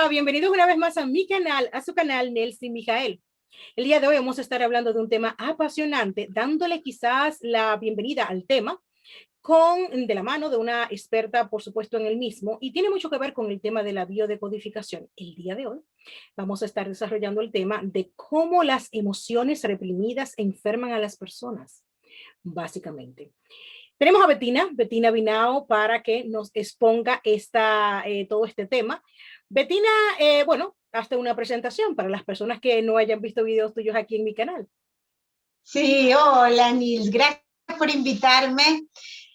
Hola, bienvenidos una vez más a mi canal, a su canal Nelcy Mijael. El día de hoy vamos a estar hablando de un tema apasionante, dándole quizás la bienvenida al tema de la mano de una experta, por supuesto, en el mismo, y tiene mucho que ver con el tema de la biodecodificación. El día de hoy vamos a estar desarrollando el tema de cómo las emociones reprimidas enferman a las personas, básicamente. Tenemos a Betina Binao, para que nos exponga todo este tema. Betina, bueno, hazte una presentación para las personas que no hayan visto videos tuyos aquí en mi canal. Sí, hola Nils, gracias por invitarme.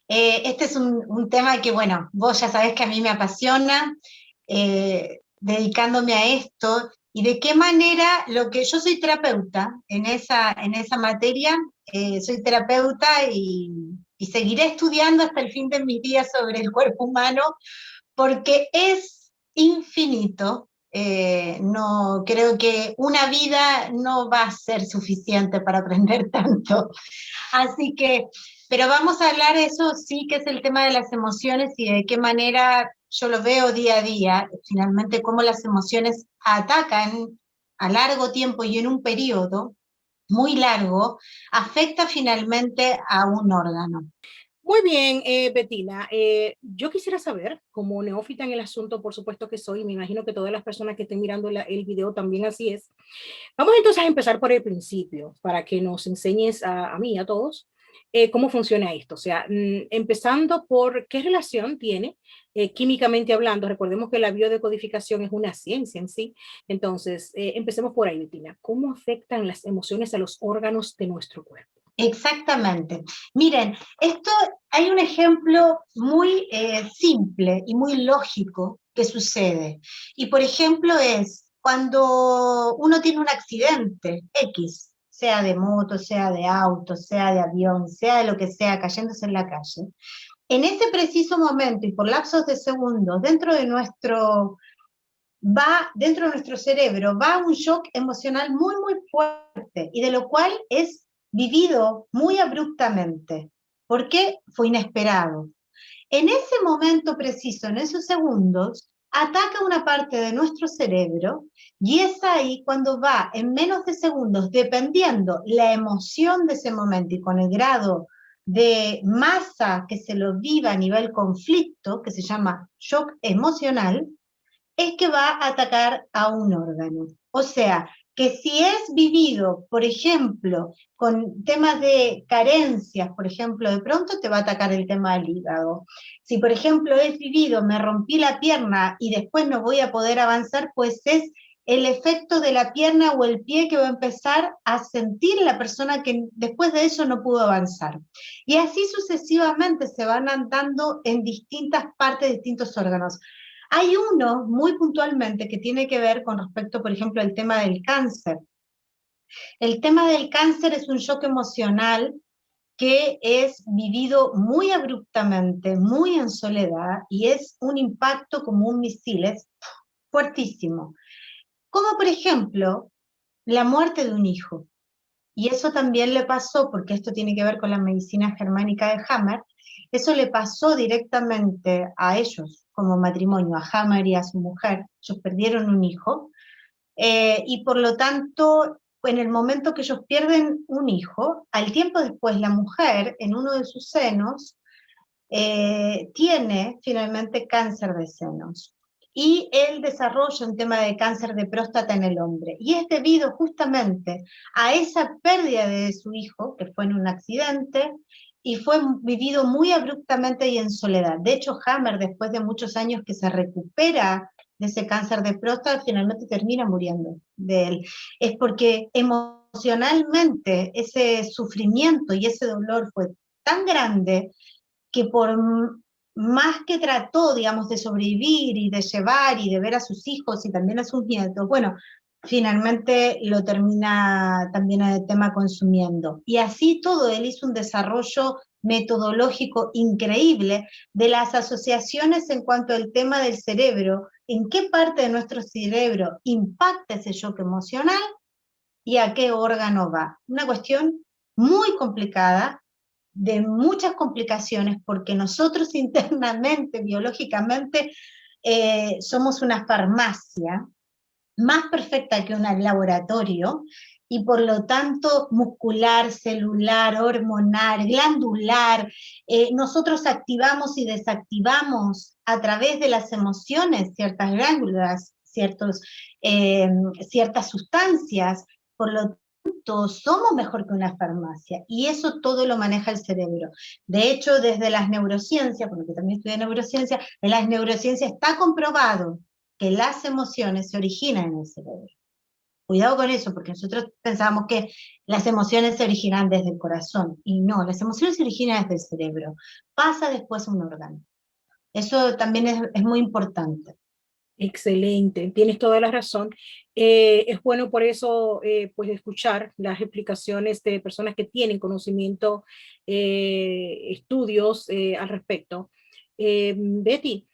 Este es un tema que, bueno, vos ya sabés que a mí me apasiona, dedicándome a esto, y de qué manera lo que yo soy terapeuta en esa materia, soy terapeuta y seguiré estudiando hasta el fin de mis días sobre el cuerpo humano, porque es infinito. No creo que una vida no va a ser suficiente para aprender tanto. Así que, pero vamos a hablar de eso, sí, que es el tema de las emociones y de qué manera yo lo veo día a día, finalmente cómo las emociones atacan a largo tiempo y en un periodo muy largo, afecta finalmente a un órgano. Muy bien, Betina. Yo quisiera saber, como neófita en el asunto, por supuesto que soy, me imagino que todas las personas que estén mirando el video también así es. Vamos entonces a empezar por el principio, para que nos enseñes a mí, a todos, cómo funciona esto. O sea, empezando por qué relación tiene, químicamente hablando. Recordemos que la biodecodificación es una ciencia en sí. Entonces, empecemos por ahí, Betina. ¿Cómo afectan las emociones a los órganos de nuestro cuerpo? Exactamente. Miren, esto hay un ejemplo muy simple y muy lógico que sucede. Y por ejemplo es cuando uno tiene un accidente X, sea de moto, sea de auto, sea de avión, sea de lo que sea, cayéndose en la calle. En ese preciso momento y por lapsos de segundos, dentro de nuestro cerebro, va un shock emocional muy, muy fuerte y de lo cual es vivido muy abruptamente, porque fue inesperado. En ese momento preciso, en esos segundos, ataca una parte de nuestro cerebro y es ahí cuando va en menos de segundos, dependiendo la emoción de ese momento y con el grado de masa que se lo viva a nivel conflicto, que se llama shock emocional, es que va a atacar a un órgano. O sea, que si es vivido, por ejemplo, con temas de carencias, por ejemplo, de pronto te va a atacar el tema del hígado. Si, por ejemplo, es vivido, me rompí la pierna y después no voy a poder avanzar, pues es el efecto de la pierna o el pie que va a empezar a sentir la persona que después de eso no pudo avanzar. Y así sucesivamente se van andando en distintas partes, distintos órganos. Hay uno muy puntualmente que tiene que ver con respecto, por ejemplo, al tema del cáncer. El tema del cáncer es un shock emocional que es vivido muy abruptamente, muy en soledad, y es un impacto como un misil, es fuertísimo. Como por ejemplo, la muerte de un hijo. Y eso también le pasó, porque esto tiene que ver con la medicina germánica de Hammer, eso le pasó directamente a ellos como matrimonio, a Hammer y a su mujer. Ellos perdieron un hijo, y por lo tanto, en el momento que ellos pierden un hijo, al tiempo después la mujer, en uno de sus senos, tiene finalmente cáncer de senos. Y él desarrolla un tema de cáncer de próstata en el hombre. Y es debido justamente a esa pérdida de su hijo, que fue en un accidente, y fue vivido muy abruptamente y en soledad. De hecho, Hammer, después de muchos años que se recupera de ese cáncer de próstata, finalmente termina muriendo de él. Es porque emocionalmente ese sufrimiento y ese dolor fue tan grande que por más que trató, digamos, de sobrevivir y de llevar y de ver a sus hijos y también a sus nietos, bueno, finalmente lo termina también el tema consumiendo. Y así todo, él hizo un desarrollo metodológico increíble de las asociaciones en cuanto al tema del cerebro, en qué parte de nuestro cerebro impacta ese shock emocional y a qué órgano va. Una cuestión muy complicada, de muchas complicaciones, porque nosotros internamente, biológicamente, somos una farmacia más perfecta que un laboratorio, y por lo tanto muscular, celular, hormonal, glandular, nosotros activamos y desactivamos a través de las emociones ciertas glándulas, ciertas sustancias, por lo tanto somos mejor que una farmacia, y eso todo lo maneja el cerebro. De hecho, desde las neurociencias, porque también estudié neurociencia, en las neurociencias está comprobado que las emociones se originan en el cerebro. Cuidado con eso, porque nosotros pensábamos que las emociones se originan desde el corazón, y no, las emociones se originan desde el cerebro, pasa después a un órgano. Eso también es muy importante. Excelente, tienes toda la razón. Es bueno por eso pues escuchar las explicaciones de personas que tienen conocimiento, estudios al respecto. Betty,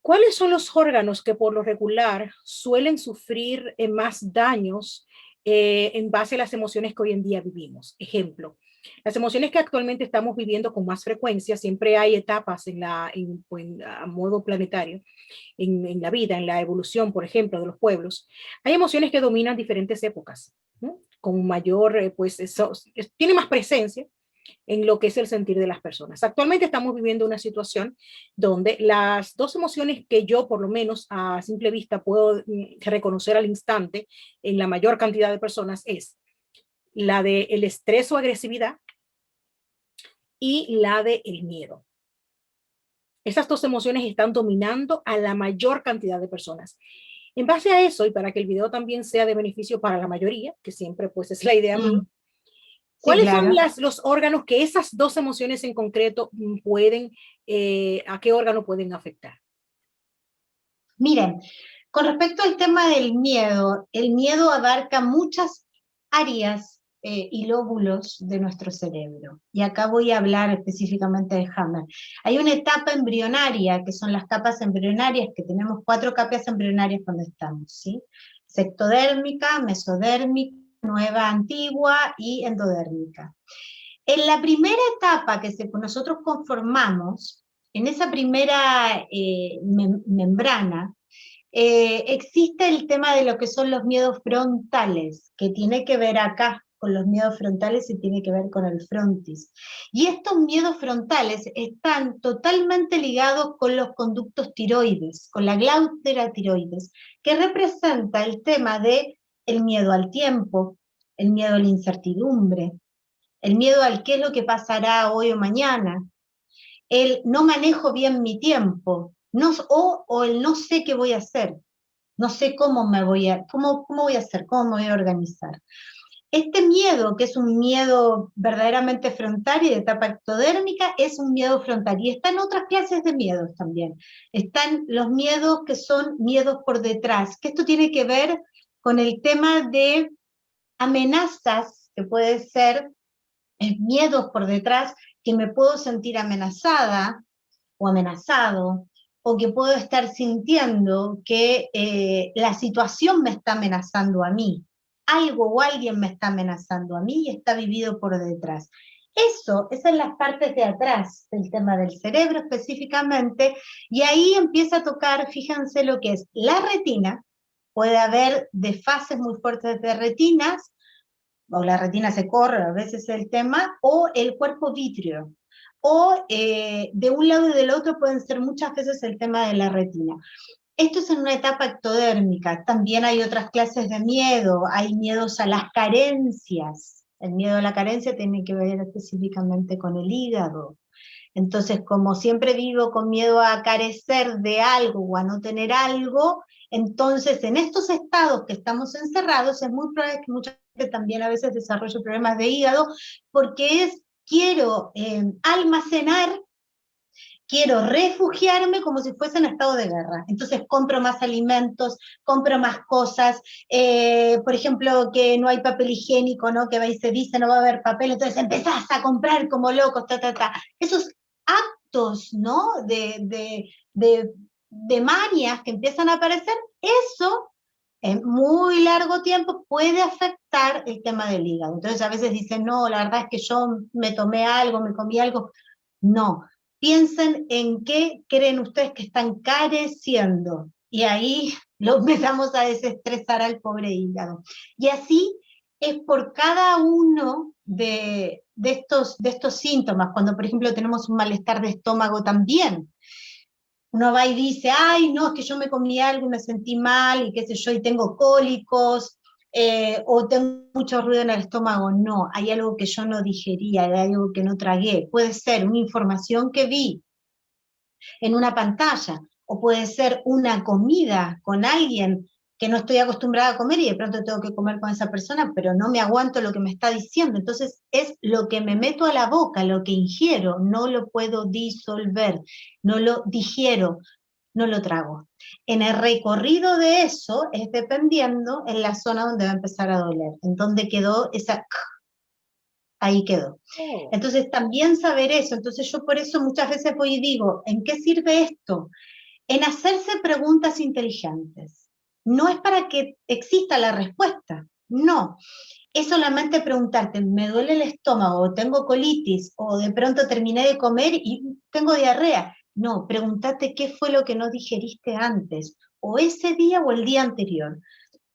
¿cuáles son los órganos que por lo regular suelen sufrir más daños en base a las emociones que hoy en día vivimos? Ejemplo, las emociones que actualmente estamos viviendo con más frecuencia, siempre hay etapas a modo planetario en la vida, en la evolución, por ejemplo, de los pueblos. Hay emociones que dominan diferentes épocas, ¿no? Con mayor, tiene más presencia en lo que es el sentir de las personas. Actualmente estamos viviendo una situación donde las dos emociones que yo por lo menos a simple vista puedo reconocer al instante en la mayor cantidad de personas es la del el estrés o agresividad y la del miedo. Esas dos emociones están dominando a la mayor cantidad de personas. En base a eso, y para que el video también sea de beneficio para la mayoría, que siempre pues es la idea mía, Sí, ¿cuáles son claro. los órganos que esas dos emociones en concreto pueden, a qué órgano pueden afectar? Miren, con respecto al tema del miedo, el miedo abarca muchas áreas y lóbulos de nuestro cerebro. Y acá voy a hablar específicamente de Hammer. Hay una etapa embrionaria, que son las capas embrionarias, que tenemos 4 capas embrionarias cuando estamos, ¿sí? Sectodérmica, mesodérmica, nueva antigua y endodérmica. En la primera etapa que nosotros conformamos, en esa primera membrana, existe el tema de lo que son los miedos frontales, que tiene que ver acá con los miedos frontales y tiene que ver con el frontis. Y estos miedos frontales están totalmente ligados con los conductos tiroides, con la glándula tiroides, que representa el tema de el miedo al tiempo, el miedo a la incertidumbre, el miedo al qué es lo que pasará hoy o mañana, el no manejo bien mi tiempo, o el no sé qué voy a hacer, no sé cómo voy a hacer, cómo me voy a organizar. Este miedo, que es un miedo verdaderamente frontal y de etapa ectodérmica, es un miedo frontal. Y están otras clases de miedos también. Están los miedos que son miedos por detrás, que esto tiene que ver con el tema de amenazas, que puede ser miedos por detrás, que me puedo sentir amenazada o amenazado, o que puedo estar sintiendo que la situación me está amenazando a mí, algo o alguien me está amenazando a mí y está vivido por detrás. Esas son las partes de atrás del tema del cerebro específicamente, y ahí empieza a tocar, fíjense lo que es la retina, puede haber desfases muy fuertes de retinas, o la retina se corre, a veces es el tema, o el cuerpo vítreo, o de un lado y del otro pueden ser muchas veces el tema de la retina. Esto es en una etapa ectodérmica. También hay otras clases de miedo, hay miedos a las carencias. El miedo a la carencia tiene que ver específicamente con el hígado. Entonces, como siempre vivo con miedo a carecer de algo o a no tener algo, entonces en estos estados que estamos encerrados es muy probable que mucha gente también a veces desarrolle problemas de hígado, porque quiero almacenar, quiero refugiarme como si fuese en estado de guerra. Entonces compro más alimentos, compro más cosas, por ejemplo, que no hay papel higiénico, ¿no? Que se dice no va a haber papel, entonces empezás a comprar como locos, Esos actos, ¿no? De manias que empiezan a aparecer, eso en muy largo tiempo puede afectar el tema del hígado. Entonces a veces dicen, no, la verdad es que yo me tomé algo, me comí algo. No, piensen en qué creen ustedes que están careciendo. Y ahí lo empezamos a desestresar al pobre hígado. Y así es por cada uno de estos síntomas. Cuando, por ejemplo, tenemos un malestar de estómago también, uno va y dice, ay, no, es que yo me comí algo y me sentí mal, y qué sé yo, y tengo cólicos, o tengo mucho ruido en el estómago. No, hay algo que yo no digerí, hay algo que no tragué. Puede ser una información que vi en una pantalla, o puede ser una comida con alguien que no estoy acostumbrada a comer y de pronto tengo que comer con esa persona, pero no me aguanto lo que me está diciendo. Entonces es lo que me meto a la boca, lo que ingiero, no lo puedo disolver, no lo digiero, no lo trago. En el recorrido de eso es dependiendo en la zona donde va a empezar a doler, en donde quedó esa, ahí quedó. Oh. Entonces también saber eso, entonces yo por eso muchas veces voy y digo, ¿en qué sirve esto? En hacerse preguntas inteligentes. No es para que exista la respuesta, no. Es solamente preguntarte, ¿me duele el estómago, o tengo colitis, o de pronto terminé de comer y tengo diarrea? No, pregúntate qué fue lo que no digeriste antes, o ese día o el día anterior.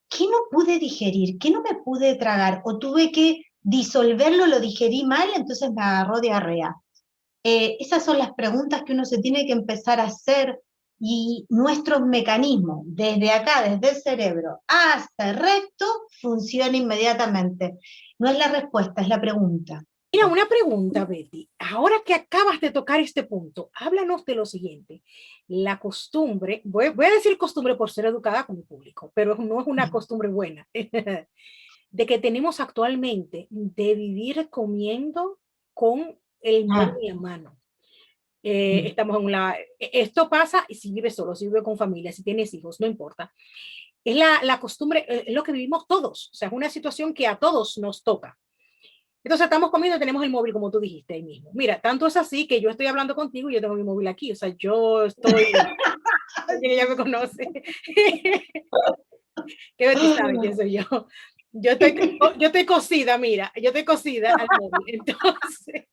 ¿Qué no pude digerir? ¿Qué no me pude tragar? ¿O tuve que disolverlo, lo digerí mal, entonces me agarró diarrea? Esas son las preguntas que uno se tiene que empezar a hacer, y nuestros mecanismos, desde acá, desde el cerebro hasta el recto, funciona inmediatamente. No es la respuesta, es la pregunta. Mira, una pregunta, Betty. Ahora que acabas de tocar este punto, háblanos de lo siguiente. La costumbre, voy a decir costumbre por ser educada con mi público, pero no es una costumbre buena, de que tenemos actualmente de vivir comiendo con el Ah, móvil a mano. Estamos en esto pasa si vives solo, si vives con familia, si tienes hijos, no importa. Es la costumbre, es lo que vivimos todos. O sea, es una situación que a todos nos toca. Entonces estamos comiendo y tenemos el móvil, como tú dijiste ahí mismo. Mira, tanto es así que yo estoy hablando contigo y yo tengo mi móvil aquí. O sea, yo estoy, ella me conoce. Que Betty sabe quién soy yo. Yo estoy cosida, mira, yo estoy cosida al móvil. Entonces,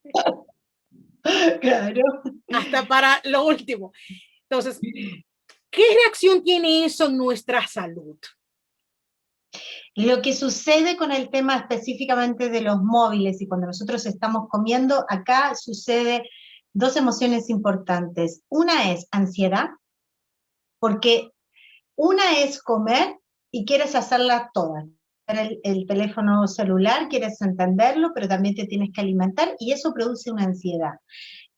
claro. hasta para lo último. Entonces, ¿qué reacción tiene eso en nuestra salud? Lo que sucede con el tema específicamente de los móviles y cuando nosotros estamos comiendo, acá sucede dos emociones importantes. Una es ansiedad, porque una es comer y quieres hacerla toda. El teléfono celular, quieres entenderlo, pero también te tienes que alimentar y eso produce una ansiedad.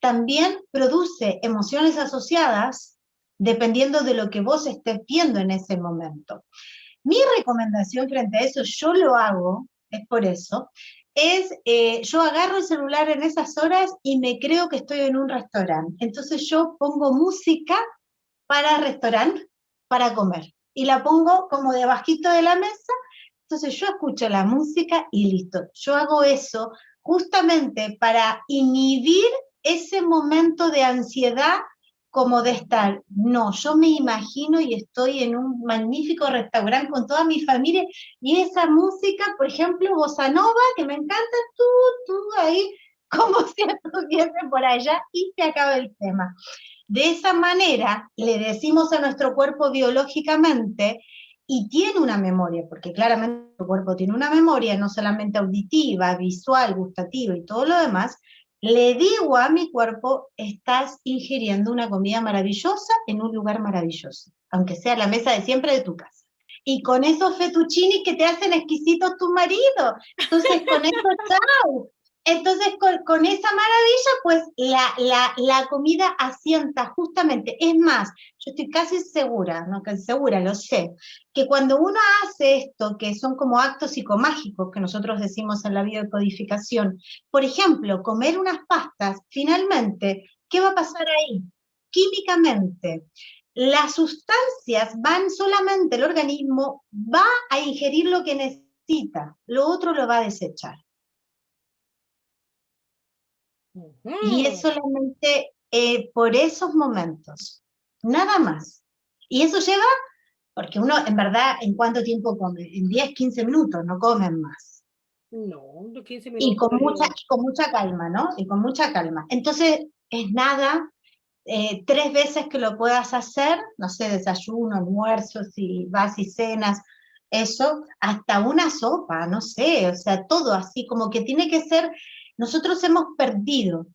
También produce emociones asociadas dependiendo de lo que vos estés viendo en ese momento. Mi recomendación frente a eso, yo lo hago, es por eso, es yo agarro el celular en esas horas y me creo que estoy en un restaurante. Entonces yo pongo música para restaurante, para comer. Y la pongo como debajito de la mesa, entonces yo escucho la música y listo. Yo hago eso justamente para inhibir ese momento de ansiedad como de estar, no, yo me imagino y estoy en un magnífico restaurante con toda mi familia y esa música, por ejemplo, bossa nova, que me encanta, tú ahí, como si estuviese por allá y se acaba el tema. De esa manera le decimos a nuestro cuerpo biológicamente, y tiene una memoria, porque claramente nuestro cuerpo tiene una memoria, no solamente auditiva, visual, gustativa y todo lo demás, le digo a mi cuerpo, estás ingiriendo una comida maravillosa en un lugar maravilloso, aunque sea la mesa de siempre de tu casa. Y con esos fettuccini que te hacen exquisitos tu marido. Entonces, con eso, chao. Entonces, con esa maravilla, pues la comida asienta justamente. Es más, yo estoy casi segura, no casi segura, lo sé, que cuando uno hace esto, que son como actos psicomágicos que nosotros decimos en la biodecodificación, por ejemplo, comer unas pastas, finalmente, ¿qué va a pasar ahí? Químicamente, las sustancias van solamente, el organismo va a ingerir lo que necesita, lo otro lo va a desechar. Y es solamente por esos momentos, nada más. Y eso lleva, porque uno en verdad, ¿en cuánto tiempo come? En 10, 15 minutos, no comen más. No, de 15 Y minutos. con mucha calma, ¿no? Y con mucha calma. Entonces, es nada, 3 veces que lo puedas hacer, no sé, desayuno, almuerzo, si vas y cenas, eso, hasta una sopa, no sé, o sea, todo así, como que tiene que ser, nosotros hemos perdido,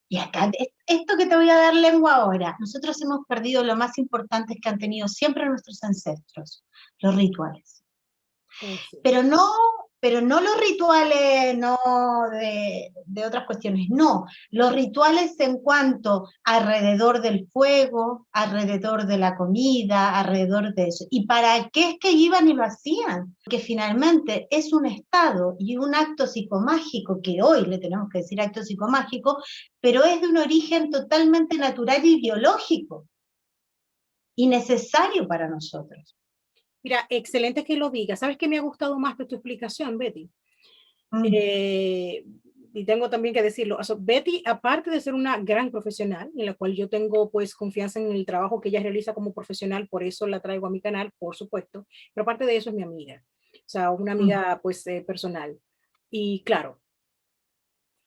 y acá, esto que te voy a dar lengua ahora, nosotros hemos perdido lo más importante que han tenido siempre nuestros ancestros, los rituales. Oh, sí. Pero no, pero no los rituales no de otras cuestiones, no, los rituales en cuanto alrededor del fuego, alrededor de la comida, alrededor de eso. ¿Y para qué es que iban y lo hacían? Que finalmente es un estado y un acto psicomágico, que hoy le tenemos que decir acto psicomágico, pero es de un origen totalmente natural y biológico y necesario para nosotros. Mira, excelente que lo digas. ¿Sabes qué me ha gustado más de tu explicación, Betty? Mm, Eh, y tengo también que decirlo, o sea, Betty, aparte de ser una gran profesional, en la cual yo tengo pues confianza en el trabajo que ella realiza como profesional, por eso la traigo a mi canal, por supuesto, pero aparte de eso es mi amiga, o sea, una mm. amiga pues personal. Y claro,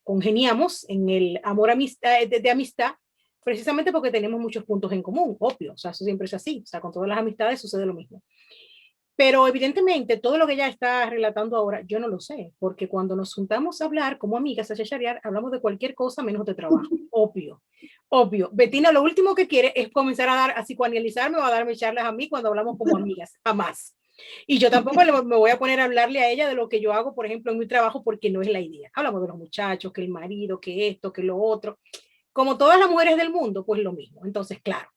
congeniamos en el amor amistad, de amistad, precisamente porque tenemos muchos puntos en común, obvio, o sea, eso siempre es así, o sea, con todas las amistades sucede lo mismo. Pero evidentemente todo lo que ella está relatando ahora, yo no lo sé, porque cuando nos juntamos a hablar como amigas, a chacharear, hablamos de cualquier cosa menos de trabajo, obvio, obvio. Betina lo último que quiere es comenzar a psicoanalizarme o a darme charlas a mí cuando hablamos como amigas, jamás. Y yo tampoco me voy a poner a hablarle a ella de lo que yo hago, por ejemplo, en mi trabajo, porque no es la idea. Hablamos de los muchachos, que el marido, que esto, que lo otro. Como todas las mujeres del mundo, pues lo mismo. Entonces, claro,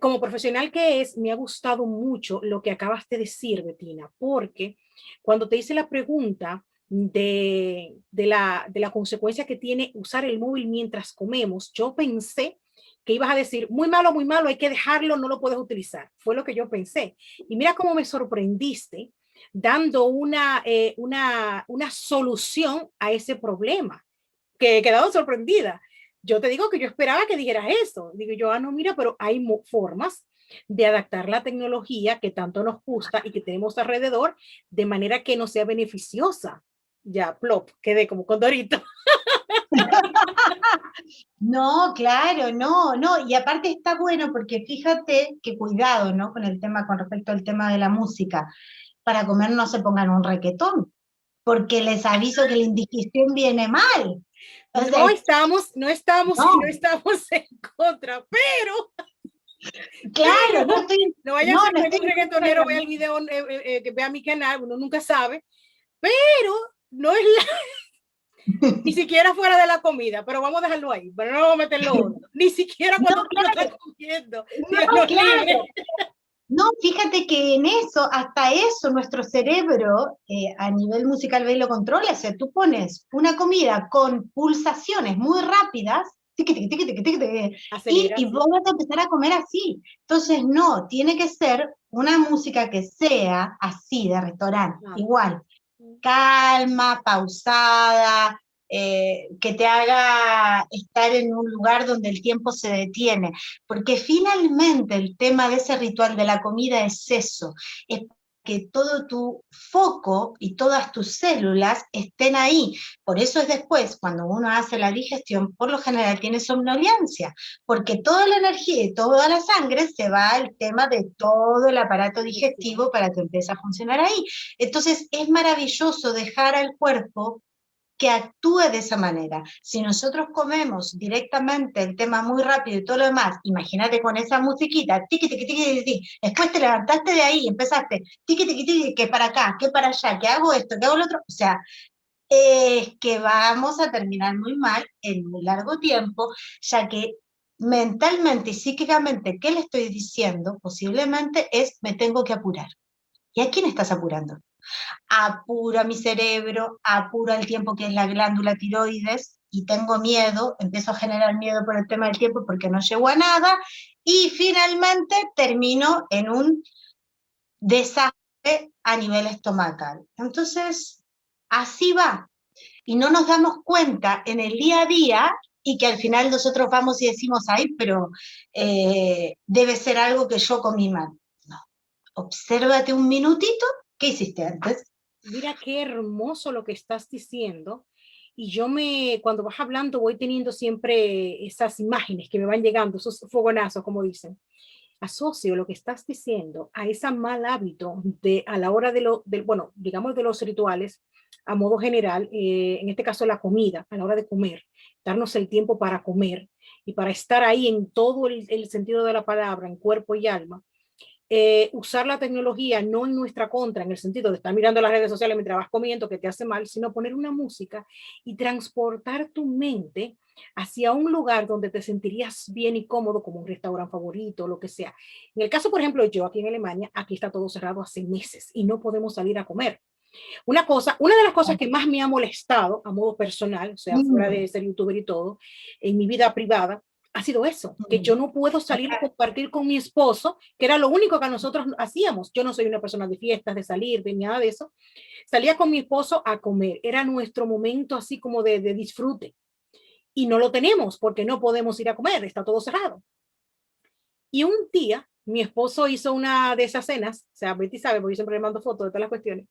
como profesional que es, me ha gustado mucho lo que acabas de decir, Betina, porque cuando te hice la pregunta de la consecuencia que tiene usar el móvil mientras comemos, yo pensé que ibas a decir, muy malo, hay que dejarlo, no lo puedes utilizar. Fue lo que yo pensé. Y mira cómo me sorprendiste dando una solución a ese problema, que he quedado sorprendida. Yo te digo que yo esperaba que dijeras eso. Digo yo, no, mira, pero hay formas de adaptar la tecnología que tanto nos gusta y que tenemos alrededor de manera que nos sea beneficiosa. Ya, plop, quedé como condorito. No, claro, no, no, y aparte está bueno porque fíjate que cuidado, ¿no? Con el tema, con respecto al tema de la música, para comer no se pongan un requetón, porque les aviso que la indigestión viene mal. O sea, No no, estamos en contra, claro, no estoy, no vaya a no, ser no que estoy un en contra de reggaetonero la vea el música. video, que vea mi canal, uno nunca sabe, pero no es la, ni siquiera fuera de la comida, pero vamos a dejarlo ahí, pero no vamos a meterlo hondo. Ni siquiera No, cuando uno está claro, comiendo, Dios no, nos libre. claro. No, fíjate que en eso, hasta eso, nuestro cerebro a nivel musical ve y lo controla. O sea, tú pones una comida con pulsaciones muy rápidas, tiqui, tiqui, tiqui, tiqui, tiqui, tiqui, y Aceleración. vos vas a empezar a comer así. Entonces, no, tiene que ser una música que sea así, de restaurante, Ah, igual, calma, pausada, que te haga estar en un lugar donde el tiempo se detiene, porque finalmente el tema de ese ritual de la comida es eso, es que todo tu foco y todas tus células estén ahí. Por eso es después, cuando uno hace la digestión, por lo general tiene somnolencia, porque toda la energía y toda la sangre se va al tema de todo el aparato digestivo para que empiece a funcionar ahí. Entonces es maravilloso dejar al cuerpo que actúe de esa manera. Si nosotros comemos directamente el tema muy rápido y todo lo demás, imagínate con esa musiquita, tiqui, tiqui, tiqui, tiqui, después te levantaste de ahí y empezaste, tiqui, tiqui, tiqui, que para acá, que para allá, que hago esto, que hago lo otro, o sea, es que vamos a terminar muy mal en muy largo tiempo, ya que mentalmente y psíquicamente, ¿qué le estoy diciendo? Posiblemente es, me tengo que apurar. ¿Y a quién estás apurando? Apuro a mi cerebro, apuro al tiempo que es la glándula tiroides y tengo miedo, empiezo a generar miedo por el tema del tiempo porque no llego a nada y finalmente termino en un desastre a nivel estomacal. Entonces, así va. Y no nos damos cuenta en el día a día y que al final nosotros vamos y decimos, ay, pero debe ser algo que yo comí mal. No, obsérvate un minutito, ¿qué hiciste antes? Mira qué hermoso lo que estás diciendo. y cuando vas hablando, voy teniendo siempre esas imágenes que me van llegando, esos fogonazos, como dicen. Asocio lo que estás diciendo a ese mal hábito a la hora bueno, digamos de los rituales, a modo general, en este caso la comida, a la hora de comer, darnos el tiempo para comer y para estar ahí en todo el sentido de la palabra, en cuerpo y alma. Usar la tecnología no en nuestra contra, en el sentido de estar mirando las redes sociales mientras vas comiendo, que te hace mal, sino poner una música y transportar tu mente hacia un lugar donde te sentirías bien y cómodo, como un restaurante favorito, lo que sea. En el caso, por ejemplo, yo aquí en Alemania, aquí está todo cerrado hace meses y no podemos salir a comer. Una de las cosas que más me ha molestado a modo personal, o sea, fuera de ser youtuber y todo, en mi vida privada, ha sido eso, que yo no puedo salir a compartir con mi esposo, que era lo único que nosotros hacíamos. Yo no soy una persona de fiestas, de salir, de nada de eso. Salía con mi esposo a comer, era nuestro momento así como de disfrute. Y no lo tenemos porque no podemos ir a comer, está todo cerrado. Y un día, mi esposo hizo una de esas cenas, o sea, Betty sabe, porque yo siempre le mando fotos de todas las cuestiones,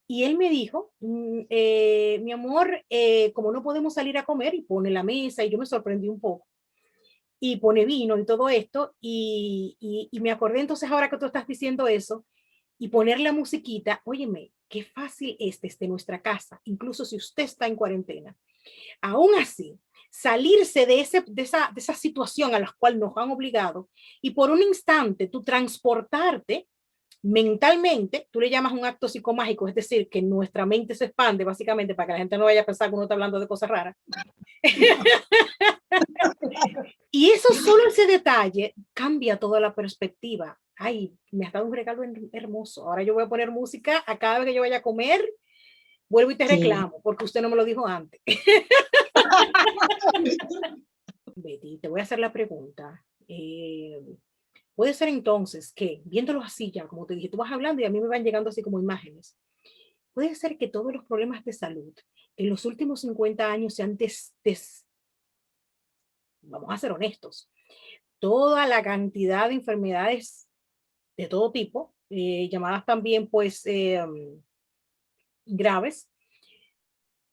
y él me dijo, mi amor, como no podemos salir a comer, y pone la mesa, y yo me sorprendí un poco, y pone vino y todo esto, y me acordé entonces ahora que tú estás diciendo eso, y poner la musiquita, óyeme, qué fácil es desde nuestra casa, incluso si usted está en cuarentena. Aún así, salirse de esa situación a la cual nos han obligado, y por un instante tú transportarte mentalmente, tú le llamas un acto psicomágico, es decir, que nuestra mente se expande básicamente para que la gente no vaya a pensar que uno está hablando de cosas raras. Y eso, solo ese detalle, cambia toda la perspectiva. Ay, me has dado un regalo hermoso. Ahora yo voy a poner música a cada vez que yo vaya a comer. Vuelvo y te reclamo, porque usted no me lo dijo antes. Betty, te voy a hacer la pregunta. Puede ser entonces que, viéndolo así ya, como te dije, tú vas hablando y a mí me van llegando así como imágenes. Puede ser que todos los problemas de salud en los últimos 50 años sean vamos a ser honestos, toda la cantidad de enfermedades de todo tipo, llamadas también pues graves,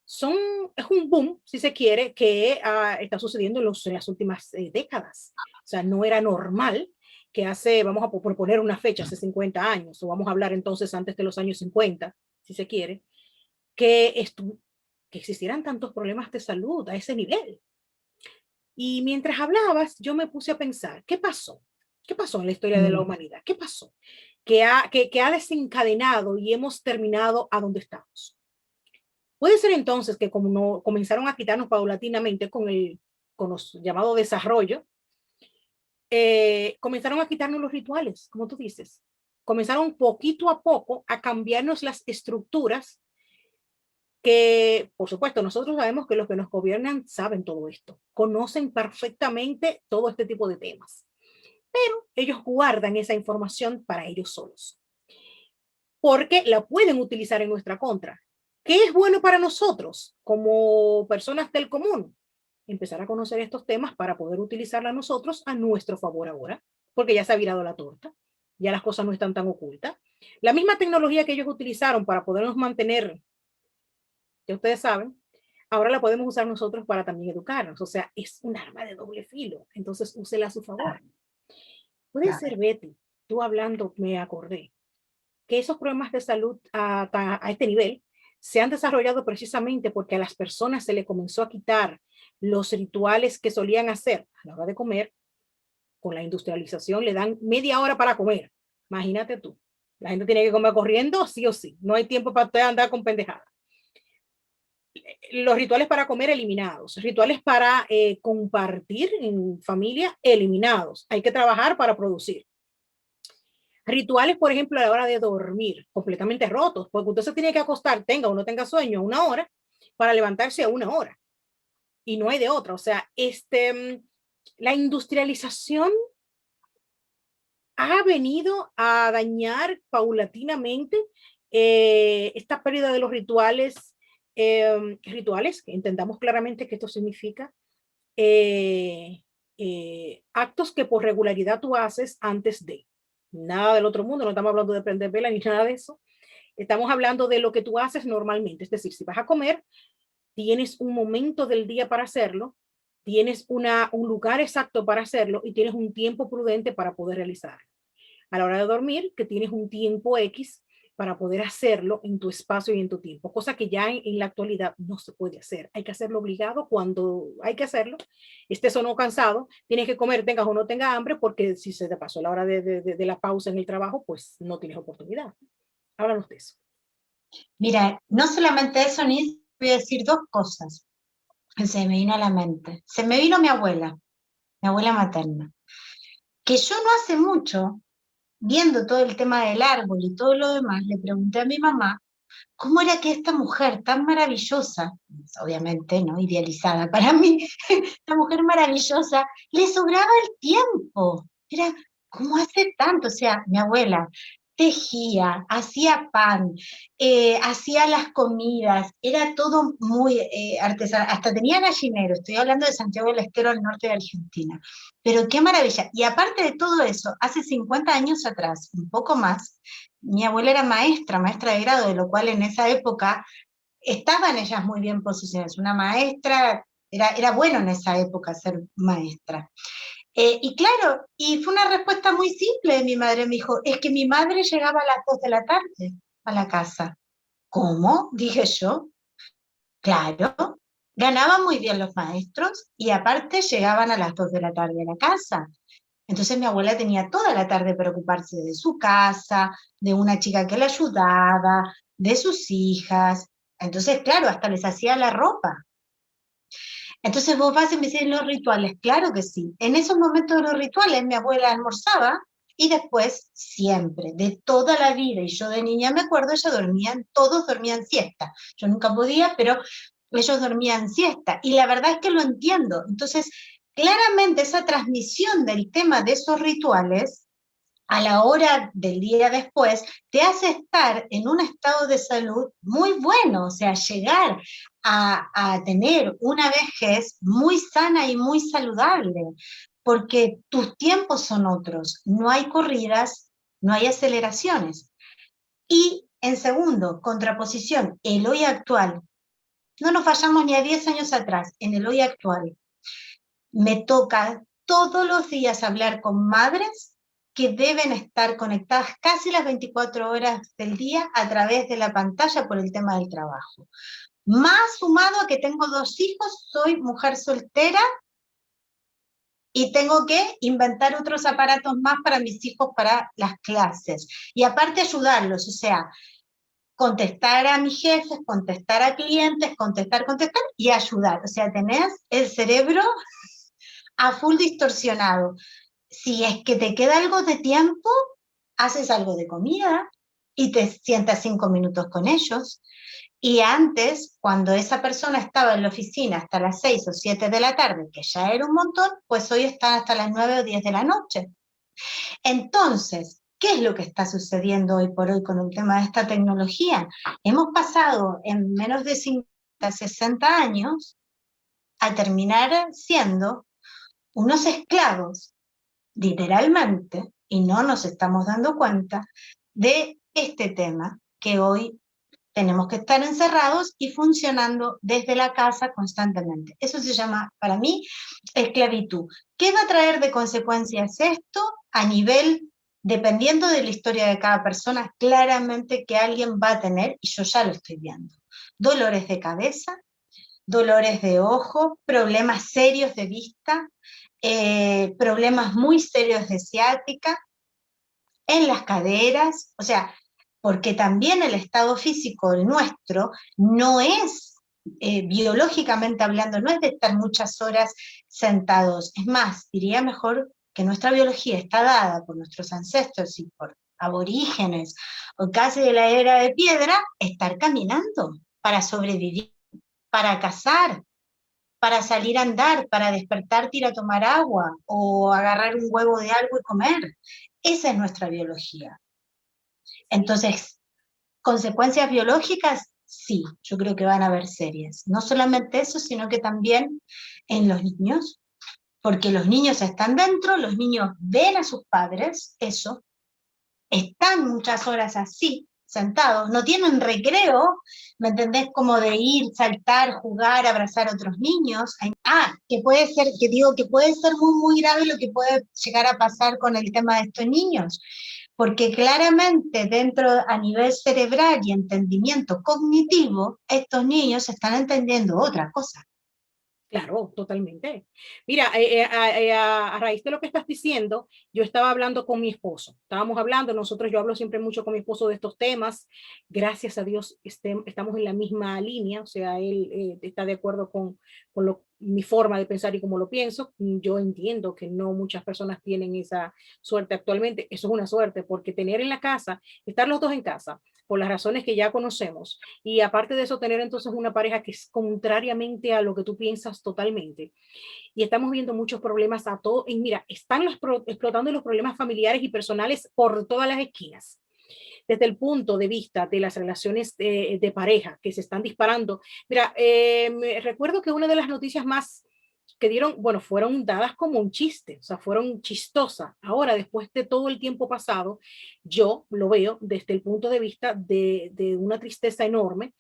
es un boom, si se quiere, que está sucediendo en las últimas décadas. O sea, no era normal que vamos a proponer una fecha, hace 50 años, o vamos a hablar entonces antes de los años 50, si se quiere, que, que existieran tantos problemas de salud a ese nivel. Y mientras hablabas, yo me puse a pensar, ¿qué pasó? ¿Qué pasó en la historia de la humanidad? ¿Qué pasó? Que ha desencadenado y hemos terminado a donde estamos. Puede ser entonces que como no, comenzaron a quitarnos paulatinamente con los llamados desarrollo, comenzaron a quitarnos los rituales, como tú dices. Comenzaron poquito a poco a cambiarnos las estructuras que, por supuesto, nosotros sabemos que los que nos gobiernan saben todo esto, conocen perfectamente todo este tipo de temas, pero ellos guardan esa información para ellos solos, porque la pueden utilizar en nuestra contra. ¿Qué es bueno para nosotros como personas del común? Empezar a conocer estos temas para poder utilizarla nosotros a nuestro favor ahora, porque ya se ha virado la torta, ya las cosas no están tan ocultas. La misma tecnología que ellos utilizaron para podernos mantener, que ustedes saben, ahora la podemos usar nosotros para también educarnos. O sea, es un arma de doble filo. Entonces, úsela a su favor. Puede ser, Betty, tú hablando, me acordé, que esos problemas de salud a este nivel se han desarrollado precisamente porque a las personas se le comenzó a quitar los rituales que solían hacer a la hora de comer. Con la industrialización le dan media hora para comer. Imagínate tú. La gente tiene que comer corriendo, sí o sí. No hay tiempo para andar con pendejadas. Los rituales para comer eliminados, rituales para compartir en familia eliminados. Hay que trabajar para producir. Rituales, por ejemplo, a la hora de dormir, completamente rotos, porque usted se tiene que acostar, tenga o no tenga sueño, 1 hora, para levantarse a 1 hora. Y no hay de otra. O sea, la industrialización ha venido a dañar paulatinamente esta pérdida de los rituales, que entendamos claramente que esto significa actos que por regularidad tú haces antes de. Nada del otro mundo, no estamos hablando de prender vela ni nada de eso. Estamos hablando de lo que tú haces normalmente. Es decir, si vas a comer, tienes un momento del día para hacerlo, tienes un lugar exacto para hacerlo y tienes un tiempo prudente para poder realizarlo. A la hora de dormir, que tienes un tiempo X para poder hacerlo en tu espacio y en tu tiempo, cosa que ya en la actualidad no se puede hacer. Hay que hacerlo obligado cuando hay que hacerlo, estés o no cansado, tienes que comer, tengas o no tengas hambre, porque si se te pasó la hora de la pausa en el trabajo, pues no tienes oportunidad. Háblanos de eso. Mira, no solamente eso, ni voy a decir dos cosas que se me vino a la mente. Se me vino mi abuela materna, que yo no hace mucho, viendo todo el tema del árbol y todo lo demás, le pregunté a mi mamá cómo era que esta mujer tan maravillosa, obviamente, ¿no? Idealizada para mí, esta mujer maravillosa, le sobraba el tiempo. Era, ¿cómo hace tanto? O sea, mi abuela tejía, hacía pan, hacía las comidas, era todo muy artesanal, hasta tenía gallinero, estoy hablando de Santiago del Estero, al norte de Argentina, pero qué maravilla. Y aparte de todo eso, hace 50 años atrás, un poco más, mi abuela era maestra, maestra de grado, de lo cual en esa época estaban ellas muy bien posicionadas. Una maestra, era bueno en esa época ser maestra. Y claro, y fue una respuesta muy simple de mi madre, me dijo, es que mi madre llegaba a las 2 de la tarde a la casa. ¿Cómo? Dije yo. Claro, ganaban muy bien los maestros y aparte llegaban a las 2 de la tarde a la casa. Entonces mi abuela tenía toda la tarde para ocuparse de su casa, de una chica que la ayudaba, de sus hijas. Entonces, claro, hasta les hacía la ropa. Entonces vos vas y me decís los rituales, claro que sí. En esos momentos de los rituales mi abuela almorzaba y después siempre, de toda la vida, y yo de niña me acuerdo, ella dormían, todos dormían siesta. Yo nunca podía, pero ellos dormían siesta. Y la verdad es que lo entiendo. Entonces, claramente esa transmisión del tema de esos rituales a la hora del día después, te hace estar en un estado de salud muy bueno, o sea, llegar a tener una vejez muy sana y muy saludable, porque tus tiempos son otros, no hay corridas, no hay aceleraciones. Y en segundo, contraposición, el hoy actual. No nos fallamos ni a 10 años atrás, en el hoy actual. Me toca todos los días hablar con madres que deben estar conectadas casi las 24 horas del día a través de la pantalla por el tema del trabajo. Más sumado a que tengo 2 hijos, soy mujer soltera y tengo que inventar otros aparatos más para mis hijos para las clases. Y aparte ayudarlos, o sea, contestar a mis jefes, contestar a clientes, contestar y ayudar. O sea, tenés el cerebro a full distorsionado. Si es que te queda algo de tiempo, haces algo de comida y te sientas 5 minutos con ellos. Y antes, cuando esa persona estaba en la oficina hasta las 6 o 7 de la tarde, que ya era un montón, pues hoy están hasta las 9 o 10 de la noche. Entonces, ¿qué es lo que está sucediendo hoy por hoy con el tema de esta tecnología? Hemos pasado en menos de 50, 60 años a terminar siendo unos esclavos, literalmente, y no nos estamos dando cuenta de este tema que hoy tenemos que estar encerrados y funcionando desde la casa constantemente. Eso se llama, para mí, esclavitud. ¿Qué va a traer de consecuencias esto a nivel, dependiendo de la historia de cada persona, claramente que alguien va a tener, y yo ya lo estoy viendo, dolores de cabeza, dolores de ojo, problemas serios de vista, problemas muy serios de ciática, en las caderas, o sea, porque también el estado físico nuestro no es, biológicamente hablando, no es de estar muchas horas sentados. Es más, diría mejor que nuestra biología está dada por nuestros ancestros y por aborígenes, o casi de la era de piedra, estar caminando para sobrevivir, para cazar, para salir a andar, para despertarte, ir a tomar agua o agarrar un huevo de algo y comer. Esa es nuestra biología. Entonces, consecuencias biológicas, sí, yo creo que van a haber serias. No solamente eso, sino que también en los niños, porque los niños están dentro, los niños ven a sus padres, eso, están muchas horas así, sentados, no tienen recreo, ¿me entendés? Como de ir, saltar, jugar, abrazar a otros niños. Que puede ser, que digo que puede ser muy, muy grave lo que puede llegar a pasar con el tema de estos niños, porque claramente dentro a nivel cerebral y entendimiento cognitivo, estos niños están entendiendo otra cosa. Claro, totalmente. Mira, a raíz de lo que estás diciendo, yo estaba hablando con mi esposo. Estábamos hablando, yo hablo siempre mucho con mi esposo de estos temas. Gracias a Dios estamos en la misma línea, o sea, él está de acuerdo con mi forma de pensar y cómo lo pienso. Yo entiendo que no muchas personas tienen esa suerte actualmente. Eso es una suerte, porque tener en la casa, estar los dos en casa, por las razones que ya conocemos, y aparte de eso, tener entonces una pareja que es contrariamente a lo que tú piensas totalmente. Y estamos viendo muchos problemas a todo. Y mira, están explotando los problemas familiares y personales por todas las esquinas. Desde el punto de vista de las relaciones de pareja que se están disparando. Mira, recuerdo que una de las noticias más que dieron, bueno, fueron dadas como un chiste, o sea, fueron chistosas. Ahora, después de todo el tiempo pasado, yo lo veo desde el punto de vista de una tristeza enorme,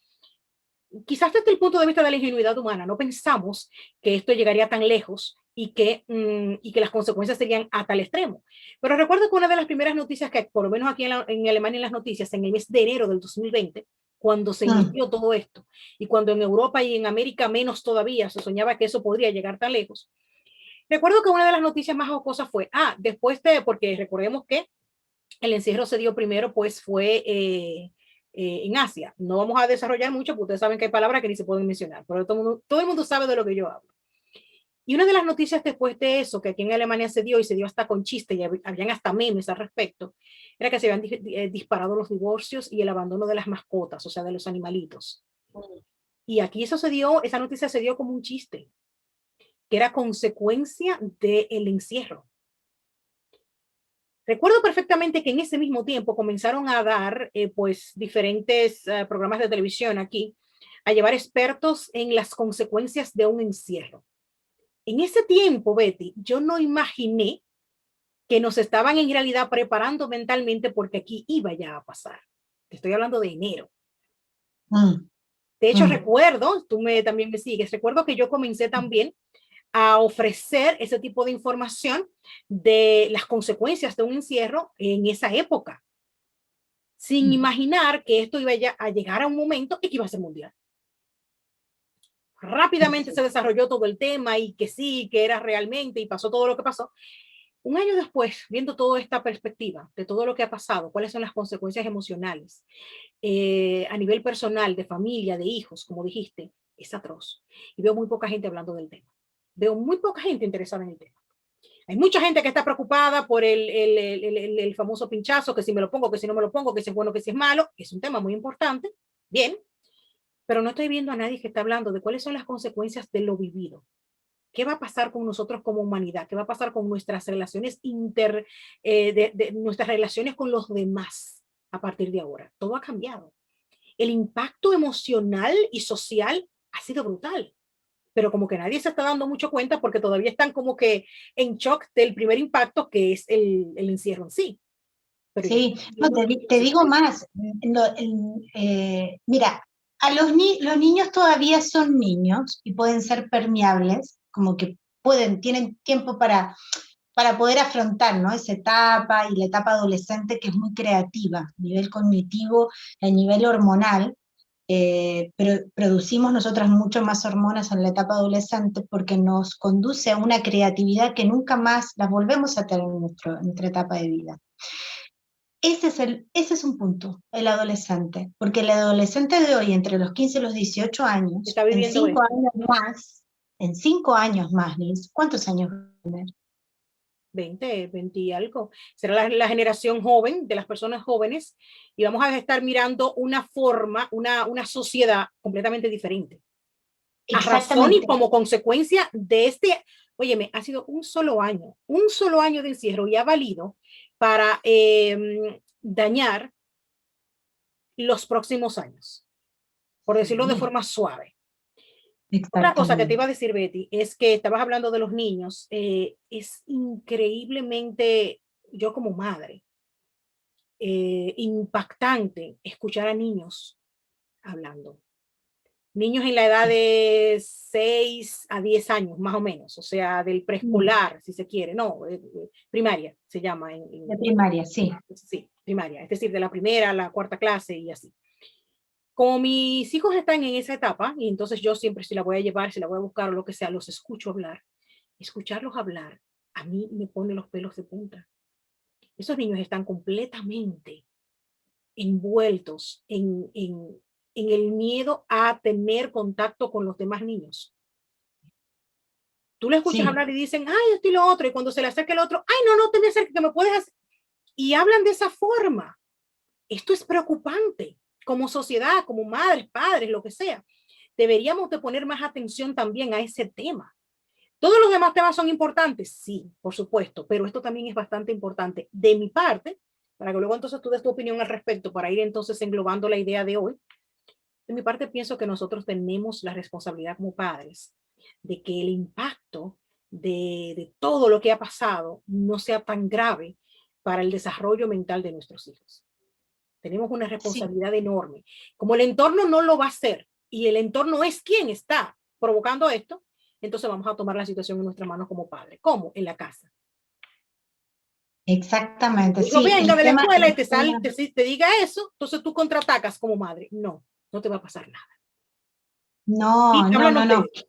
quizás desde el punto de vista de la ingenuidad humana. No pensamos que esto llegaría tan lejos y que las consecuencias serían a tal extremo. Pero recuerdo que una de las primeras noticias que, por lo menos aquí en Alemania en las noticias, en el mes de enero del 2020, cuando se inició todo esto, y cuando en Europa y en América menos todavía se soñaba que eso podría llegar tan lejos, recuerdo que una de las noticias más jocosas fue, después porque recordemos que el encierro se dio primero, pues fue en Asia. No vamos a desarrollar mucho, porque ustedes saben que hay palabras que ni se pueden mencionar, pero todo el mundo sabe de lo que yo hablo. Y una de las noticias después de eso, que aquí en Alemania se dio, y se dio hasta con chiste, y habían hasta memes al respecto, era que se habían disparado los divorcios y el abandono de las mascotas, o sea, de los animalitos. Y aquí esa noticia se dio como un chiste, que era consecuencia del encierro. Recuerdo perfectamente que en ese mismo tiempo comenzaron a dar pues diferentes programas de televisión aquí, a llevar expertos en las consecuencias de un encierro. En ese tiempo, Betty, yo no imaginé que nos estaban en realidad preparando mentalmente porque aquí iba ya a pasar. Te estoy hablando de enero. De hecho, recuerdo, también me sigues, recuerdo que yo comencé también a ofrecer ese tipo de información de las consecuencias de un encierro en esa época, sin imaginar que esto iba a llegar a un momento y que iba a ser mundial. Rápidamente se desarrolló todo el tema y que sí, que era realmente, y pasó todo lo que pasó. Un año después, viendo toda esta perspectiva de todo lo que ha pasado, cuáles son las consecuencias emocionales a nivel personal, de familia, de hijos, como dijiste, es atroz. Y veo muy poca gente hablando del tema. Veo muy poca gente interesada en el tema. Hay mucha gente que está preocupada por el famoso pinchazo, que si me lo pongo, que si no me lo pongo, que si es bueno, que si es malo. Es un tema muy importante, bien, pero no estoy viendo a nadie que está hablando de cuáles son las consecuencias de lo vivido. ¿Qué va a pasar con nosotros como humanidad? ¿Qué va a pasar con nuestras relaciones nuestras relaciones con los demás a partir de ahora? Todo ha cambiado. El impacto emocional y social ha sido brutal, pero como que nadie se está dando mucho cuenta porque todavía están como que en shock del primer impacto, que es el encierro en sí. Pero sí, no, te digo más. Mira, los niños todavía son niños y pueden ser permeables, como que tienen tiempo para poder afrontar, ¿no? Esa etapa y la etapa adolescente, que es muy creativa a nivel cognitivo, a nivel hormonal. Pero producimos nosotras mucho más hormonas en la etapa adolescente porque nos conduce a una creatividad que nunca más las volvemos a tener en nuestra etapa de vida. Ese es un punto, el adolescente, porque el adolescente de hoy, entre los 15 y los 18 años, está viviendo esto. En 5 años más, Liz, ¿cuántos años va a tener? 20 y algo. Será la generación joven, de las personas jóvenes, y vamos a estar mirando una forma, una sociedad completamente diferente. A razón y como consecuencia de óyeme, ha sido un solo año de encierro, y ha valido para dañar los próximos años, por decirlo de forma suave. Otra cosa que te iba a decir, Betty, es que estabas hablando de los niños. Es increíblemente, yo como madre, impactante escuchar a niños hablando. Niños en la edad de 6 a 10 años, más o menos, o sea, del preescolar, si se quiere, no, primaria se llama. De primaria, sí. Sí, primaria, es decir, de la primera a la cuarta clase y así. Como mis hijos están en esa etapa, y entonces yo siempre si la voy a llevar, si la voy a buscar o lo que sea, los escucho hablar. Escucharlos hablar, a mí me pone los pelos de punta. Esos niños están completamente envueltos en el miedo a tener contacto con los demás niños. Tú le escuchas Sí. hablar y dicen, ay, esto y lo otro, y cuando se le acerca el otro, ay, no, no te me acerques, que me puedes hacer. Y hablan de esa forma. Esto es preocupante. Como sociedad, como madres, padres, lo que sea, deberíamos de poner más atención también a ese tema. Todos los demás temas son importantes, sí, por supuesto, pero esto también es bastante importante. De mi parte, para que luego entonces tú des tu opinión al respecto, para ir entonces englobando la idea de hoy, de mi parte pienso que nosotros tenemos la responsabilidad como padres de que el impacto de todo lo que ha pasado no sea tan grave para el desarrollo mental de nuestros hijos. Tenemos una Sí. responsabilidad enorme. Como el entorno no lo va a hacer y el entorno es quien está provocando esto, entonces vamos a tomar la situación en nuestras manos como padres. ¿Cómo? En la casa. Exactamente, Digo, sí. venga El de la tema, escuela y el tema. te diga eso, entonces tú contraatacas como madre. No, no te va a pasar nada. No, Y no, no, háblanos de no. eso.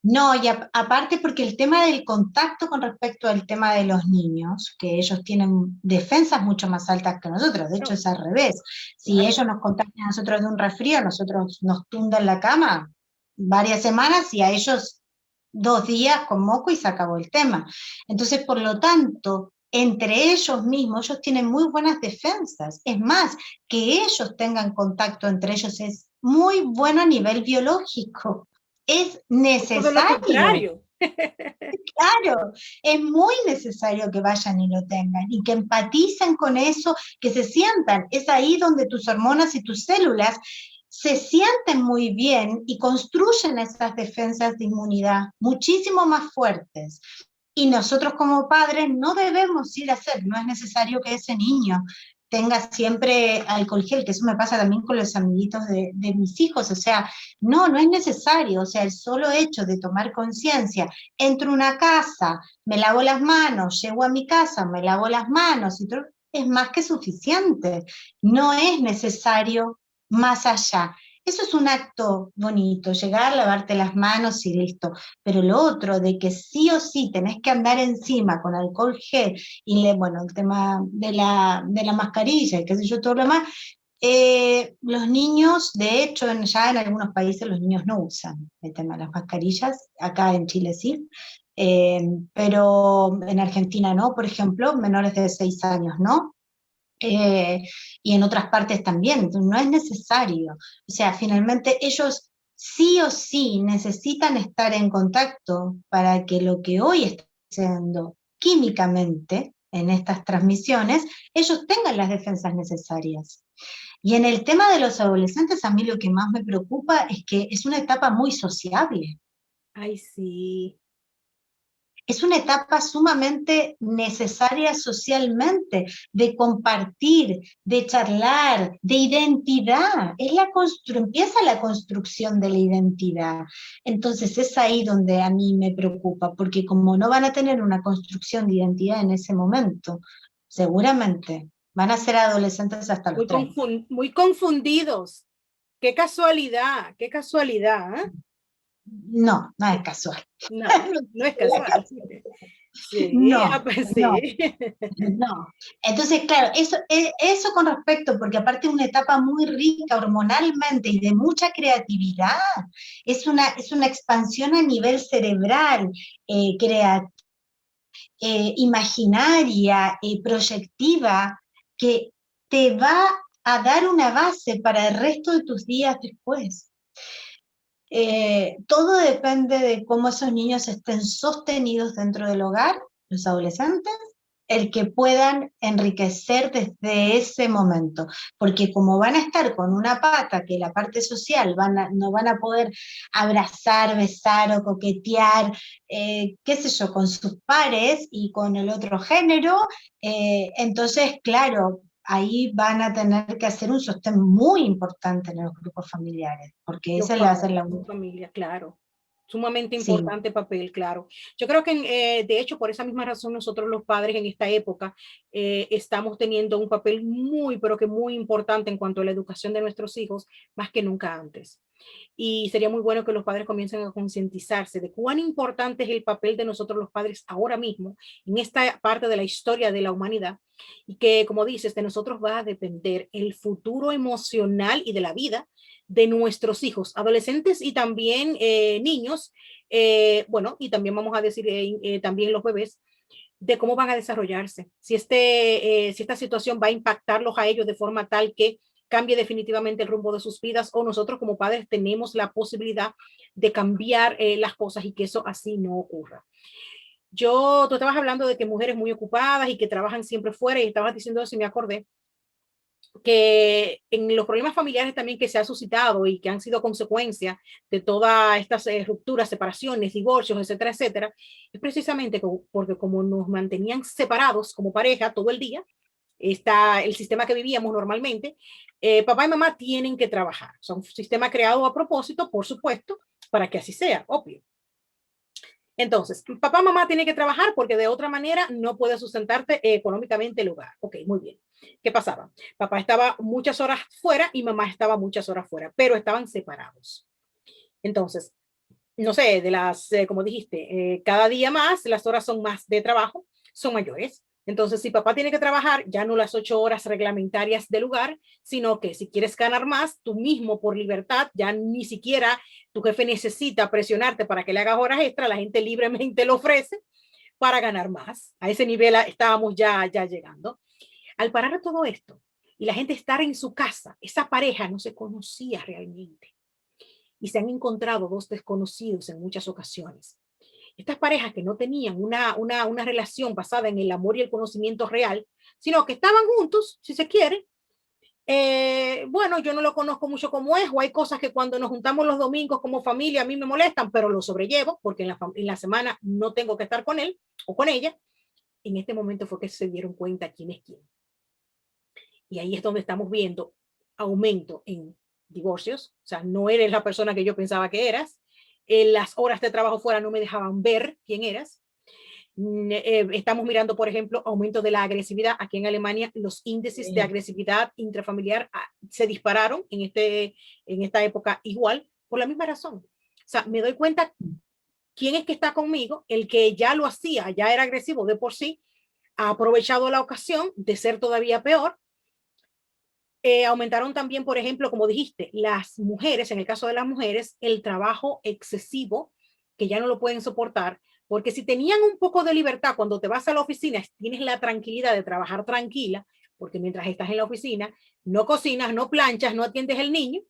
No, y aparte porque el tema del contacto con respecto al tema de los niños, que ellos tienen defensas mucho más altas que nosotros, de hecho No, es al revés. Si claro. ellos nos contagian a nosotros de un resfrío, nosotros nos tundan la cama varias semanas y a ellos 2 días con moco y se acabó el tema. Entonces, por lo tanto, entre ellos mismos, ellos tienen muy buenas defensas. Es más, que ellos tengan contacto entre ellos es muy bueno a nivel biológico. Es Todo lo necesario, contrario. claro, es muy necesario que vayan y lo tengan y que empaticen con eso, que se sientan. Es ahí donde tus hormonas y tus células se sienten muy bien y construyen esas defensas de inmunidad muchísimo más fuertes. Y nosotros como padres no debemos ir a hacer, no es necesario que ese niño tenga siempre alcohol gel, que eso me pasa también con los amiguitos de mis hijos, o sea, no, no es necesario, o sea, el solo hecho de tomar conciencia, entro a una casa, me lavo las manos, llego a mi casa, me lavo las manos, y todo, es más que suficiente, no es necesario más allá. Eso es un acto bonito, llegar, lavarte las manos y listo. Pero lo otro, de que sí o sí tenés que andar encima con alcohol gel, y bueno, el tema de la mascarilla y qué sé yo, todo lo demás, los niños, de hecho, ya en algunos países los niños no usan el tema de las mascarillas, acá en Chile sí, pero en Argentina no, por ejemplo, menores de 6 años no, eh, y en otras partes también, entonces no es necesario. O sea, finalmente ellos sí o sí necesitan estar en contacto para que lo que hoy está haciendo químicamente en estas transmisiones, ellos tengan las defensas necesarias. Y en el tema de los adolescentes, a mí lo que más me preocupa es que es una etapa muy sociable. Ay, sí. Es una etapa sumamente necesaria socialmente, de compartir, de charlar, de identidad. Empieza la construcción de la identidad. Entonces es ahí donde a mí me preocupa, porque como no van a tener una construcción de identidad en ese momento, seguramente van a ser adolescentes hasta los 30. Muy confundidos. Qué casualidad, qué casualidad. No, no es casual. No, no es La casual. Sí, No, pues no, sí. no. Entonces, claro, eso con respecto, porque aparte es una etapa muy rica hormonalmente y de mucha creatividad, es una expansión a nivel cerebral, imaginaria, proyectiva, que te va a dar una base para el resto de tus días después. Todo depende de cómo esos niños estén sostenidos dentro del hogar, los adolescentes, el que puedan enriquecer desde ese momento, porque como van a estar con una pata que la parte social no van a poder abrazar, besar o coquetear, qué sé yo, con sus pares y con el otro género, entonces, claro, ahí van a tener que hacer un sostén muy importante en los grupos familiares, porque Los esa le va a ser padres, la la única. familia, claro. Sumamente Sí, importante papel, claro. Yo creo que, de hecho, por esa misma razón, nosotros los padres en esta época estamos teniendo un papel muy, pero que muy importante en cuanto a la educación de nuestros hijos, más que nunca antes. Y sería muy bueno que los padres comiencen a concientizarse de cuán importante es el papel de nosotros los padres ahora mismo, en esta parte de la historia de la humanidad, y que, como dices, de nosotros va a depender el futuro emocional y de la vida de nuestros hijos, adolescentes y también niños, bueno, y también vamos a decir también los bebés, de cómo van a desarrollarse, si esta situación va a impactarlos a ellos de forma tal que cambie definitivamente el rumbo de sus vidas, o nosotros como padres tenemos la posibilidad de cambiar las cosas y que eso así no ocurra. Tú estabas hablando de que mujeres muy ocupadas y que trabajan siempre fuera, y estabas diciendo eso y me acordé que en los problemas familiares también que se ha suscitado y que han sido consecuencia de todas estas rupturas, separaciones, divorcios, etcétera, etcétera, es precisamente porque como nos mantenían separados como pareja todo el día, está el sistema que vivíamos normalmente, papá y mamá tienen que trabajar. Son un sistema creado a propósito, por supuesto, para que así sea, obvio. Entonces, papá, mamá tiene que trabajar porque de otra manera no puede sustentarte económicamente el hogar. Ok, muy bien. ¿Qué pasaba? Papá estaba muchas horas fuera y mamá estaba muchas horas fuera, pero estaban separados. Entonces, no sé, como dijiste, cada día más, las horas son más de trabajo, son mayores. Entonces, si papá tiene que trabajar, ya no las 8 horas reglamentarias del lugar, sino que si quieres ganar más, tú mismo por libertad, ya ni siquiera tu jefe necesita presionarte para que le hagas horas extra, la gente libremente lo ofrece para ganar más. A ese nivel estábamos ya llegando. Al parar todo esto y la gente estar en su casa, esa pareja no se conocía realmente y se han encontrado dos desconocidos en muchas ocasiones. Estas parejas que no tenían una relación basada en el amor y el conocimiento real, sino que estaban juntos, si se quiere. Bueno, yo no lo conozco mucho como es, o hay cosas que cuando nos juntamos los domingos como familia a mí me molestan, pero lo sobrellevo porque en la semana no tengo que estar con él o con ella. En este momento fue que se dieron cuenta quién es quién. Y ahí es donde estamos viendo aumento en divorcios. O sea, no eres la persona que yo pensaba que eras. Las horas de trabajo fuera no me dejaban ver quién eras. Estamos mirando, por ejemplo, aumento de la agresividad. Aquí en Alemania los índices de sí. agresividad intrafamiliar se dispararon en esta época igual, por la misma razón. O sea, me doy cuenta quién es que está conmigo, el que ya lo hacía, ya era agresivo de por sí, ha aprovechado la ocasión de ser todavía peor. Aumentaron también, por ejemplo, como dijiste, las mujeres, en el caso de las mujeres, el trabajo excesivo, que ya no lo pueden soportar, porque si tenían un poco de libertad cuando te vas a la oficina, tienes la tranquilidad de trabajar tranquila, porque mientras estás en la oficina, no cocinas, no planchas, no atiendes el niño,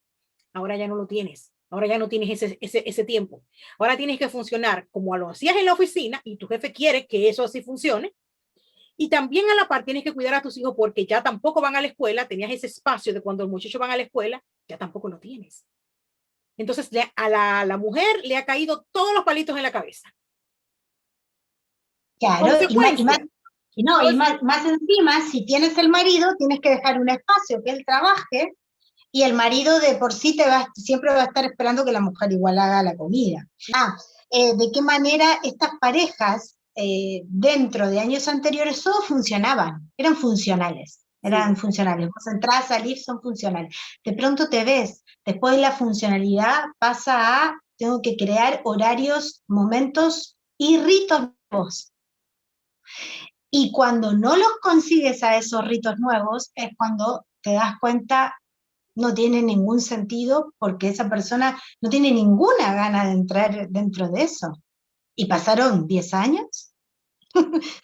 ahora ya no lo tienes. Ahora ya no tienes ese tiempo. Ahora tienes que funcionar como lo hacías en la oficina y tu jefe quiere que eso así funcione, y también a la par tienes que cuidar a tus hijos porque ya tampoco van a la escuela, tenías ese espacio de cuando los muchachos van a la escuela, ya tampoco lo tienes. Entonces a la mujer le ha caído todos los palitos en la cabeza. Claro, Consecuencia. y no, y Pues, más encima, si tienes el marido, tienes que dejar un espacio que él trabaje, y el marido de por sí siempre va a estar esperando que la mujer igual haga la comida. ¿De qué manera estas parejas dentro de años anteriores todos funcionaban? Eran funcionales. sí, Eran funcionales. Vos entrar, salir, son funcionales. De pronto te ves, después la funcionalidad pasa a, tengo que crear horarios, momentos y ritos nuevos. Y cuando no los consigues a esos ritos nuevos, es cuando te das cuenta no tiene ningún sentido porque esa persona no tiene ninguna gana de entrar dentro de eso. Y pasaron 10 años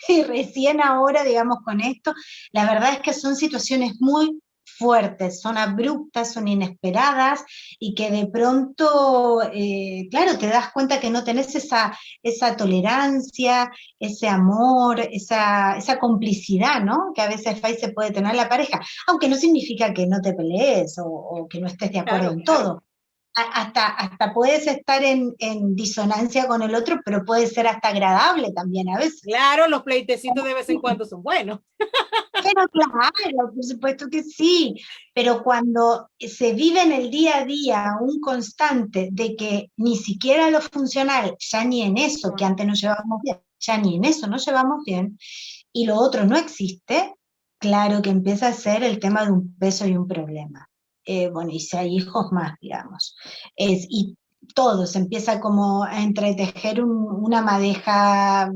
y recién ahora, digamos, con esto, la verdad es que son situaciones muy fuertes, son abruptas, son inesperadas y que de pronto, claro, te das cuenta que no tenés esa tolerancia, ese amor, esa complicidad, ¿no? Que a veces ahí se puede tener la pareja, aunque no significa que no te pelees o que no estés de acuerdo claro, en claro. todo, hasta puedes estar en disonancia con el otro, pero puede ser hasta agradable también a veces. Claro, los pleitecitos de vez en cuando son buenos. Pero claro, por supuesto que sí, pero cuando se vive en el día a día un constante de que ni siquiera lo funcional, ya ni en eso, que antes nos llevábamos bien, ya ni en eso nos llevamos bien, y lo otro no existe, claro que empieza a ser el tema de un peso y un problema. Bueno, y si hay hijos más, digamos. Y todo se empieza como a entretejer una madeja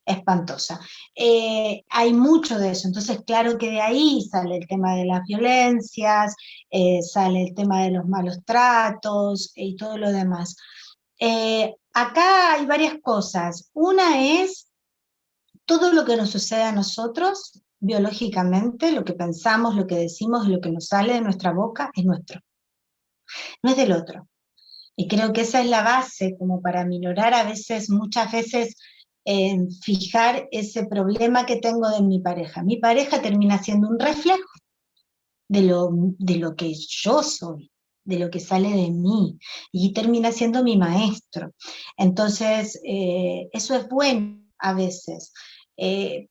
espantosa. Hay mucho de eso, entonces claro que de ahí sale el tema de las violencias, sale el tema de los malos tratos y todo lo demás. Acá hay varias cosas. Una es todo lo que nos sucede a nosotros biológicamente, lo que pensamos, lo que decimos, lo que nos sale de nuestra boca es nuestro, no es del otro. Y creo que esa es la base como para minorar a veces, muchas veces, fijar ese problema que tengo de mi pareja. Mi pareja termina siendo un reflejo de lo que yo soy, de lo que sale de mí, y termina siendo mi maestro. Entonces, eso es bueno a veces. Eh,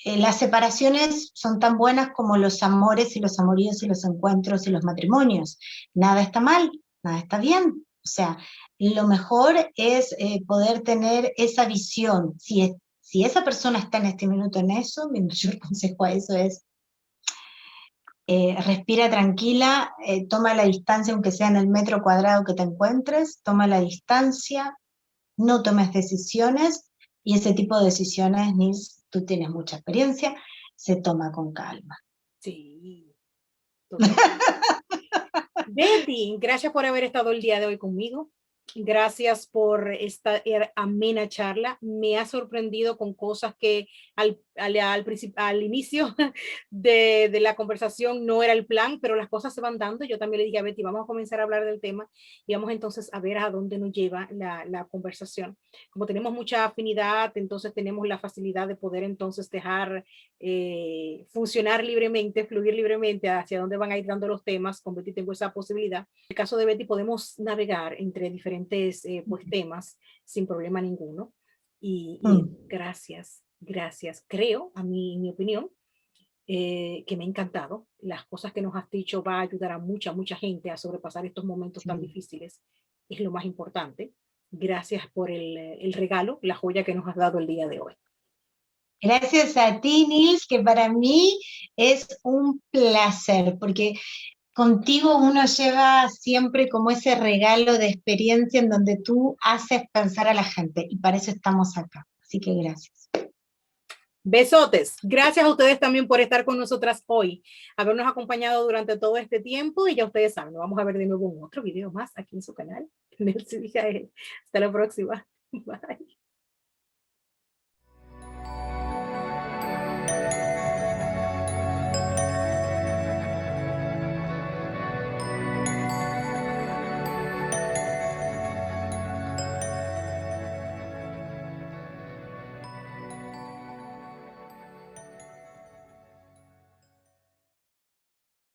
las separaciones son tan buenas como los amores y los amoríos y los encuentros y los matrimonios. Nada está mal, nada está bien. O sea, lo mejor es poder tener esa visión. Si esa persona está en este minuto en eso, mi mayor consejo a eso es respira tranquila, toma la distancia, aunque sea en el metro cuadrado que te encuentres, toma la distancia, no tomes decisiones, y ese tipo de decisiones, Nils, tú tienes mucha experiencia, se toma con calma. Sí, totalmente. Betty, gracias por haber estado el día de hoy conmigo. Gracias por esta amena charla. Me ha sorprendido con cosas que al inicio de la conversación no era el plan, pero las cosas se van dando. Yo también le dije a Betty, vamos a comenzar a hablar del tema y vamos entonces a ver a dónde nos lleva la conversación. Como tenemos mucha afinidad, entonces tenemos la facilidad de poder entonces dejar funcionar libremente, fluir libremente hacia dónde van a ir dando los temas. Con Betty tengo esa posibilidad. En el caso de Betty podemos navegar entre diferentes pues, temas sin problema ninguno. Y gracias, gracias. Creo, en mi opinión, que me ha encantado. Las cosas que nos has dicho va a ayudar a mucha gente a sobrepasar estos momentos tan difíciles. Es lo más importante. Gracias por el regalo, la joya que nos has dado el día de hoy. Gracias a ti, Nils, que para mí es un placer, porque contigo uno lleva siempre como ese regalo de experiencia en donde tú haces pensar a la gente, y para eso estamos acá. Así que gracias. Besotes. Gracias a ustedes también por estar con nosotras hoy, habernos acompañado durante todo este tiempo, y ya ustedes saben, nos vamos a ver de nuevo en otro video más aquí en su canal. Nelcy Mijael. Hasta la próxima. Bye.